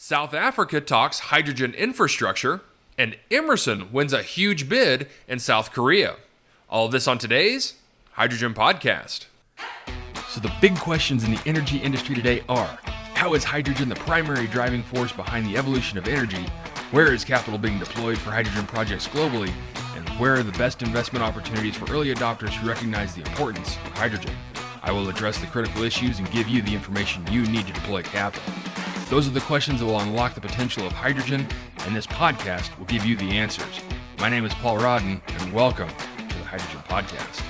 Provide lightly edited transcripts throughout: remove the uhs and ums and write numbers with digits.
South Africa talks hydrogen infrastructure, and Emerson wins a huge bid in South Korea. All of this on today's Hydrogen Podcast. So the big questions in the energy industry today are, how is hydrogen the primary driving force behind the evolution of energy? Where is capital being deployed for hydrogen projects globally? And where are the best investment opportunities for early adopters who recognize the importance of hydrogen? I will address the critical issues and give you the information you need to deploy capital. Those are the questions that will unlock the potential of hydrogen, and this podcast will give you the answers. My name is Paul Rodden, and welcome to the Hydrogen Podcast.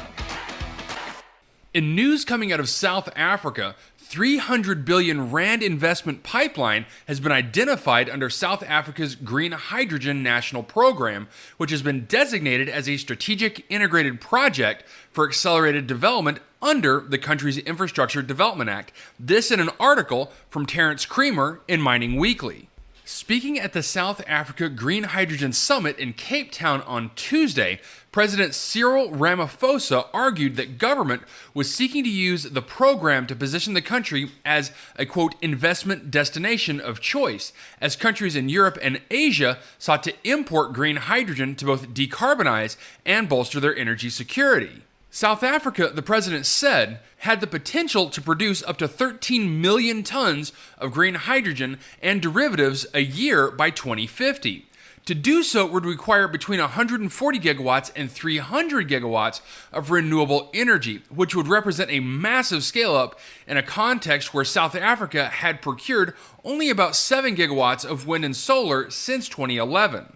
In news coming out of South Africa, 300 billion rand investment pipeline has been identified under South Africa's Green Hydrogen National Program, which has been designated as a strategic integrated project for accelerated development under the country's Infrastructure Development Act. This in an article from Terence Creamer in Mining Weekly. Speaking at the South Africa Green Hydrogen Summit in Cape Town on Tuesday, President Cyril Ramaphosa argued that government was seeking to use the program to position the country as a, quote, investment destination of choice, as countries in Europe and Asia sought to import green hydrogen to both decarbonize and bolster their energy security. South Africa, the president said, had the potential to produce up to 13 million tons of green hydrogen and derivatives a year by 2050. To do so would require between 140 gigawatts and 300 gigawatts of renewable energy, which would represent a massive scale-up in a context where South Africa had procured only about 7 gigawatts of wind and solar since 2011.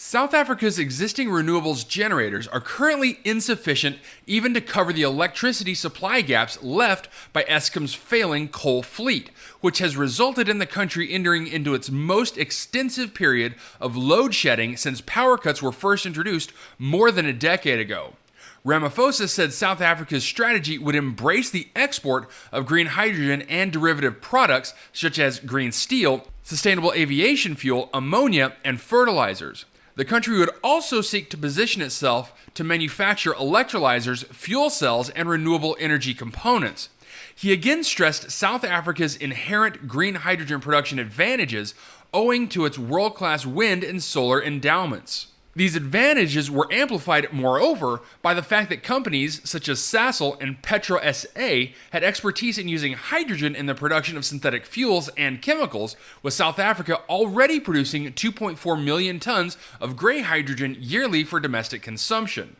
South Africa's existing renewables generators are currently insufficient even to cover the electricity supply gaps left by Eskom's failing coal fleet, which has resulted in the country entering into its most extensive period of load shedding since power cuts were first introduced more than a decade ago. Ramaphosa said South Africa's strategy would embrace the export of green hydrogen and derivative products such as green steel, sustainable aviation fuel, ammonia, and fertilizers. The country would also seek to position itself to manufacture electrolyzers, fuel cells, and renewable energy components. He again stressed South Africa's inherent green hydrogen production advantages owing to its world-class wind and solar endowments. These advantages were amplified, moreover, by the fact that companies such as Sasol and Petro SA had expertise in using hydrogen in the production of synthetic fuels and chemicals, with South Africa already producing 2.4 million tons of gray hydrogen yearly for domestic consumption.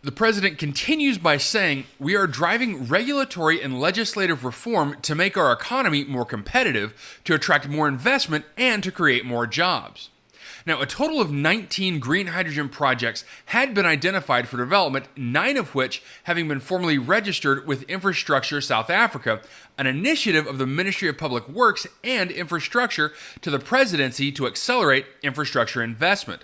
The president continues by saying, "We are driving regulatory and legislative reform to make our economy more competitive, to attract more investment, and to create more jobs." Now, a total of 19 green hydrogen projects had been identified for development, 9 of which having been formally registered with Infrastructure South Africa, an initiative of the Ministry of Public Works and Infrastructure to the presidency to accelerate infrastructure investment.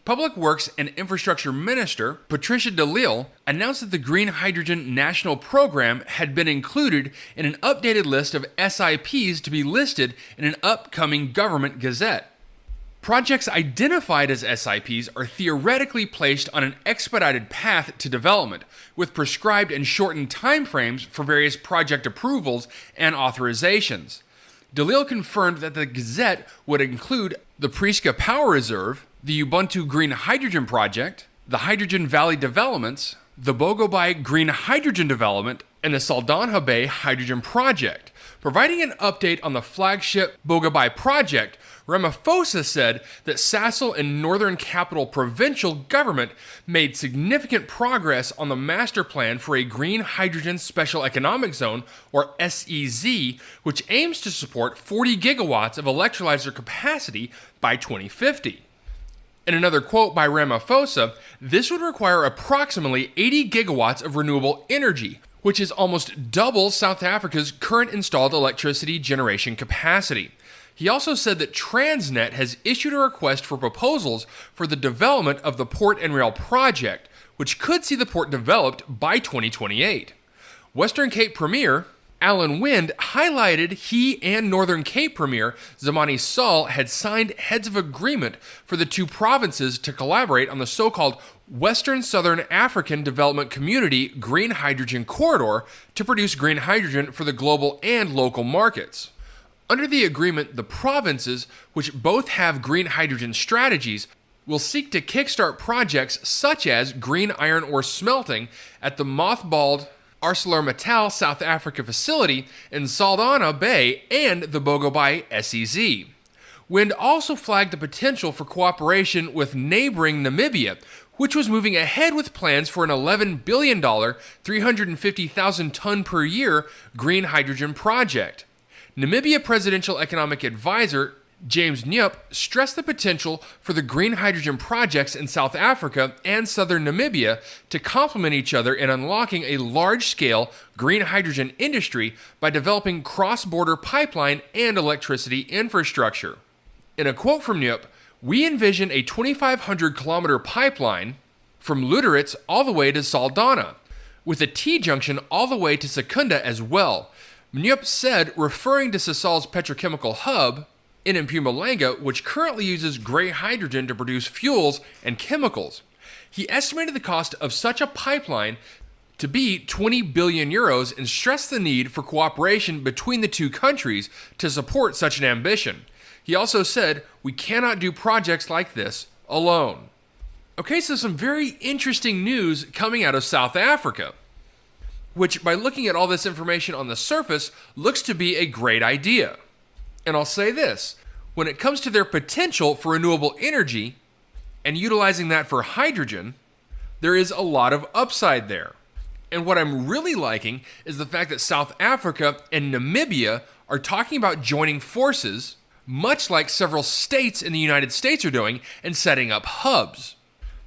Public Works and Infrastructure Minister Patricia de Lille announced that the Green Hydrogen National Program had been included in an updated list of SIPs to be listed in an upcoming government gazette. Projects identified as SIPs are theoretically placed on an expedited path to development, with prescribed and shortened timeframes for various project approvals and authorizations. DeLille confirmed that the Gazette would include the Prieska Power Reserve, the Ubuntu Green Hydrogen Project, the Hydrogen Valley Developments, the Bogobai Green Hydrogen Development, and the Saldanha Bay Hydrogen Project. Providing an update on the flagship Bogobai project, Ramaphosa said that Sasol and Northern Capital Provincial Government made significant progress on the master plan for a Green Hydrogen Special Economic Zone, or SEZ, which aims to support 40 gigawatts of electrolyzer capacity by 2050. In another quote by Ramaphosa, this would require approximately 80 gigawatts of renewable energy, which is almost double South Africa's current installed electricity generation capacity. He also said that Transnet has issued a request for proposals for the development of the Port and Rail project, which could see the port developed by 2028. Western Cape Premier Alan Wind highlighted he and Northern Cape Premier Zamani Saul had signed heads of agreement for the two provinces to collaborate on the so-called Western Southern African Development Community Green Hydrogen Corridor to produce green hydrogen for the global and local markets. Under the agreement, the provinces, which both have green hydrogen strategies, will seek to kickstart projects such as green iron ore smelting at the mothballed ArcelorMittal South Africa facility in Saldanha Bay and the Bogobai SEZ. Wind also flagged the potential for cooperation with neighboring Namibia, which was moving ahead with plans for an $11 billion, 350,000 ton per year green hydrogen project. Namibia Presidential Economic Advisor James Njup stressed the potential for the green hydrogen projects in South Africa and southern Namibia to complement each other in unlocking a large-scale green hydrogen industry by developing cross-border pipeline and electricity infrastructure. In a quote from Njup, "We envision a 2,500-kilometer pipeline from Luderitz all the way to Saldanha, with a T-junction all the way to Secunda as well," Njup said, referring to Sasol's petrochemical hub in Mpumalanga, which currently uses gray hydrogen to produce fuels and chemicals. He estimated the cost of such a pipeline to be 20 billion euros and stressed the need for cooperation between the two countries to support such an ambition. He also said, "We cannot do projects like this alone." Okay, so some very interesting news coming out of South Africa, which, by looking at all this information on the surface, looks to be a great idea. And I'll say this, when it comes to their potential for renewable energy and utilizing that for hydrogen, there is a lot of upside there. And what I'm really liking is the fact that South Africa and Namibia are talking about joining forces, much like several states in the United States are doing, and setting up hubs.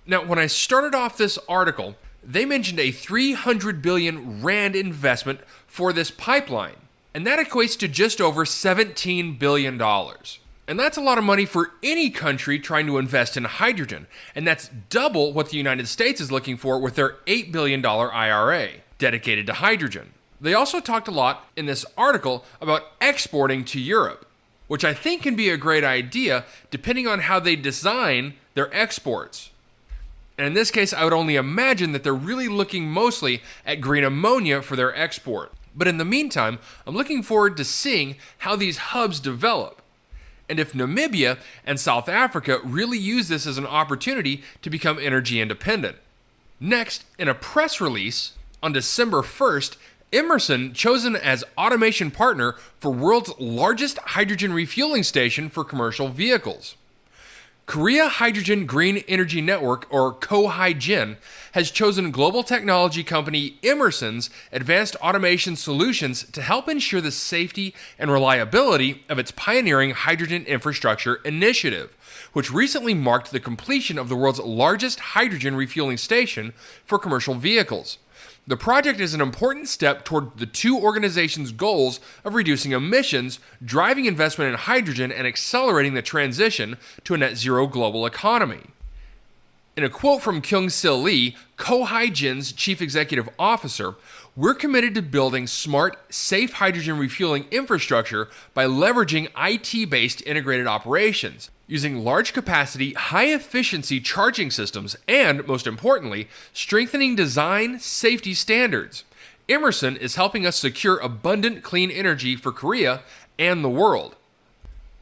Now, when I started off this article, they mentioned a 300 billion rand investment for this pipeline. And that equates to just over $17 billion. And that's a lot of money for any country trying to invest in hydrogen. And that's double what the United States is looking for with their $8 billion IRA dedicated to hydrogen. They also talked a lot in this article about exporting to Europe, which I think can be a great idea depending on how they design their exports. And in this case, I would only imagine that they're really looking mostly at green ammonia for their export. But in the meantime, I'm looking forward to seeing how these hubs develop, and if Namibia and South Africa really use this as an opportunity to become energy independent. Next, in a press release on December 1st, Emerson chosen as automation partner for world's largest hydrogen refueling station for commercial vehicles. Korea Hydrogen Green Energy Network, or KOHYGEN, has chosen global technology company Emerson's advanced automation solutions to help ensure the safety and reliability of its pioneering hydrogen infrastructure initiative, which recently marked the completion of the world's largest hydrogen refueling station for commercial vehicles. The project is an important step toward the two organizations' goals of reducing emissions, driving investment in hydrogen, and accelerating the transition to a net zero global economy. In a quote from Kyung-sil Lee, KOHYGEN's chief executive officer, "We're committed to building smart, safe hydrogen refueling infrastructure by leveraging IT-based integrated operations, using large-capacity, high-efficiency charging systems, and, most importantly, strengthening design safety standards. Emerson is helping us secure abundant clean energy for Korea and the world."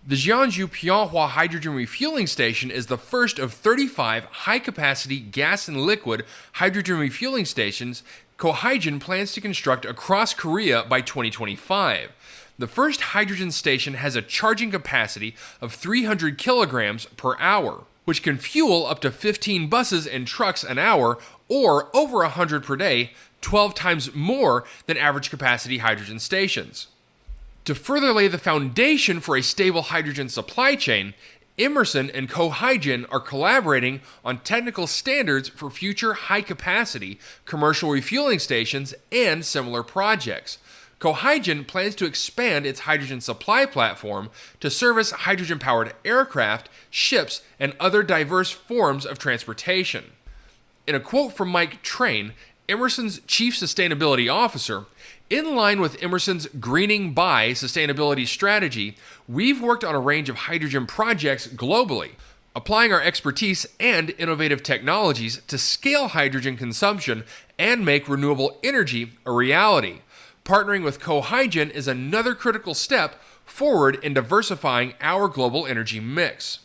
The Jeonju Pyeonghwa Hydrogen Refueling Station is the first of 35 high-capacity gas and liquid hydrogen refueling stations KOHYGEN plans to construct across Korea by 2025. The first hydrogen station has a charging capacity of 300 kilograms per hour, which can fuel up to 15 buses and trucks an hour, or over 100 per day, 12 times more than average capacity hydrogen stations. To further lay the foundation for a stable hydrogen supply chain, Emerson and KOHYGEN are collaborating on technical standards for future high-capacity commercial refueling stations and similar projects. KOHYGEN plans to expand its hydrogen supply platform to service hydrogen-powered aircraft, ships, and other diverse forms of transportation. In a quote from Mike Train, Emerson's chief sustainability officer, "In line with Emerson's Greening by sustainability strategy, we've worked on a range of hydrogen projects globally, applying our expertise and innovative technologies to scale hydrogen consumption and make renewable energy a reality. Partnering with KOHYGEN is another critical step forward in diversifying our global energy mix.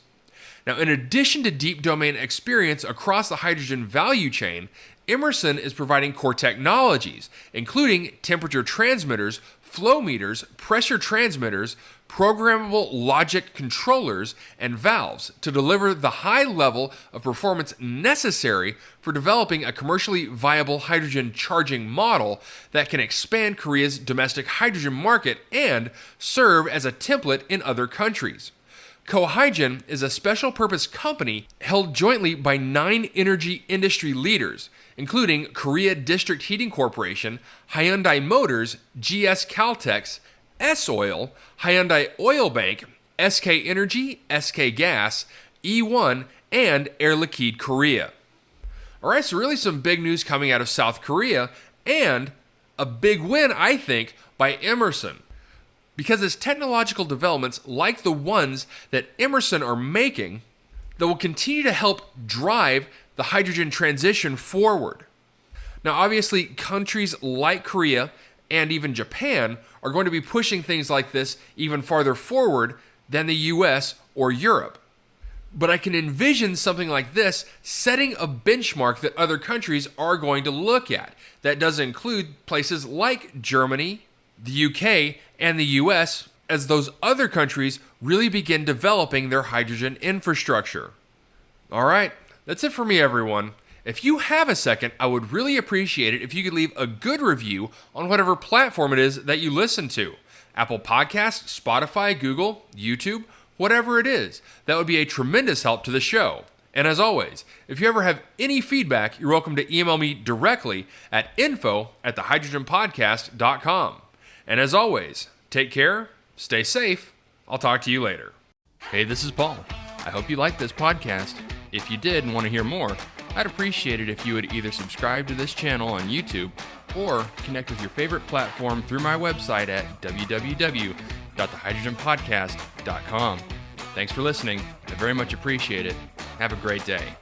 Now, in addition to deep domain experience across the hydrogen value chain, Emerson is providing core technologies, including temperature transmitters, flow meters, pressure transmitters, programmable logic controllers, and valves to deliver the high level of performance necessary for developing a commercially viable hydrogen charging model that can expand Korea's domestic hydrogen market and serve as a template in other countries. Cohygen is a special purpose company held jointly by 9 energy industry leaders, including Korea District Heating Corporation, Hyundai Motors, GS Caltex, S-Oil, Hyundai Oil Bank, SK Energy, SK Gas, E1, and Air Liquide Korea. Alright, so really some big news coming out of South Korea, and a big win, I think, by Emerson. Because it's technological developments like the ones that Emerson are making that will continue to help drive the hydrogen transition forward. Now, obviously, countries like Korea and even Japan are going to be pushing things like this even farther forward than the US or Europe. But I can envision something like this setting a benchmark that other countries are going to look at. That does include places like Germany, the UK, and the US, as those other countries really begin developing their hydrogen infrastructure. All right, that's it for me, everyone. If you have a second, I would really appreciate it if you could leave a good review on whatever platform it is that you listen to. Apple Podcasts, Spotify, Google, YouTube, whatever it is. That would be a tremendous help to the show. And as always, if you ever have any feedback, you're welcome to email me directly at info@thehydrogenpodcast.com. And as always, take care, stay safe, I'll talk to you later. Hey, this is Paul. I hope you liked this podcast. If you did and want to hear more, I'd appreciate it if you would either subscribe to this channel on YouTube or connect with your favorite platform through my website at www.thehydrogenpodcast.com. Thanks for listening. I very much appreciate it. Have a great day.